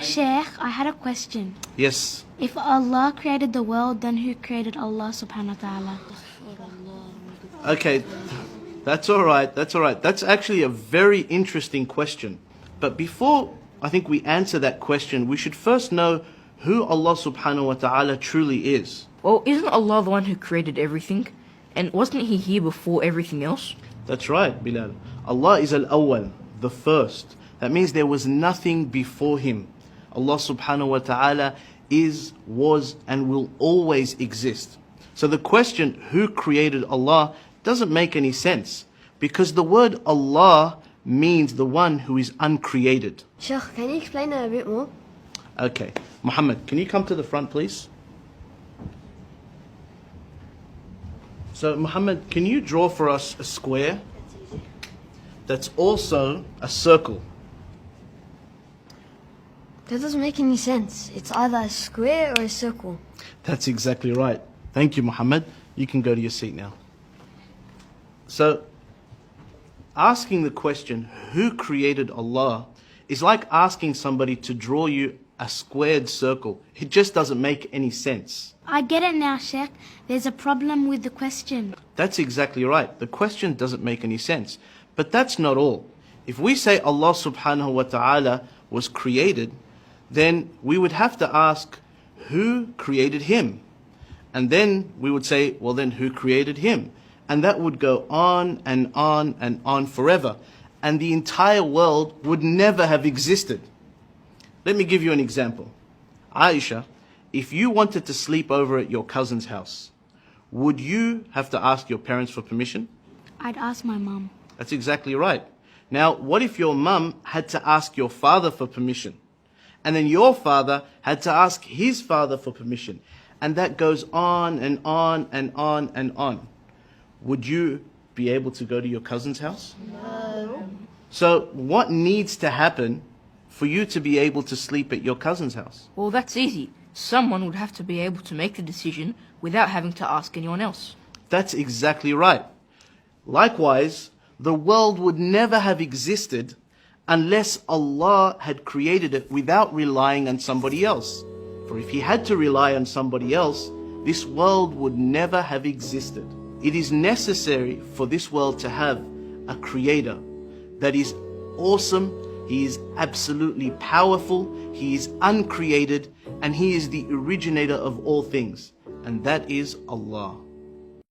Sheikh, I had a question. Yes. If Allah created the world, then who created Allah subhanahu wa ta'ala? Okay, that's all right. That's all right. That's actually a very interesting question. But before I think we answer that question, we should first know who Allah subhanahu wa ta'ala truly is. Well, isn't Allah the one who created everything? And wasn't He here before everything else? That's right, Bilal. Allah is al-awwal, the first. That means there was nothing before Him. Allah subhanahu wa ta'ala is, was, and will always exist. So the question, who created Allah, doesn't make any sense. Because the word Allah means the one who is uncreated. Sheikh, can you explain that a bit more? Okay. Muhammad, can you come to the front, please? So, Muhammad, can you draw for us a square that's also a circle? That doesn't make any sense. It's either a square or a circle. That's exactly right. Thank you, Muhammad. You can go to your seat now. So, asking the question, who created Allah, is like asking somebody to draw you a squared circle. It just doesn't make any sense. I get it now, Sheikh. There's a problem with the question. That's exactly right. The question doesn't make any sense. But that's not all. If we say Allah subhanahu wa ta'ala was created, then we would have to ask, who created Him? And then we would say, well then who created Him? And that would go on and on and on forever. And the entire world would never have existed. Let me give you an example. Aisha, if you wanted to sleep over at your cousin's house, would you have to ask your parents for permission? I'd ask my mum. That's exactly right. Now, what if your mum had to ask your father for permission? And then your father had to ask his father for permission. And that goes on and on and on and on. Would you be able to go to your cousin's house? No. So what needs to happen for you to be able to sleep at your cousin's house? Well, that's easy. Someone would have to be able to make the decision without having to ask anyone else. That's exactly right. Likewise, the world would never have existed unless Allah had created it without relying on somebody else. For if He had to rely on somebody else, this world would never have existed. It is necessary for this world to have a creator that is awesome, He is absolutely powerful, He is uncreated, and He is the originator of all things. And that is Allah.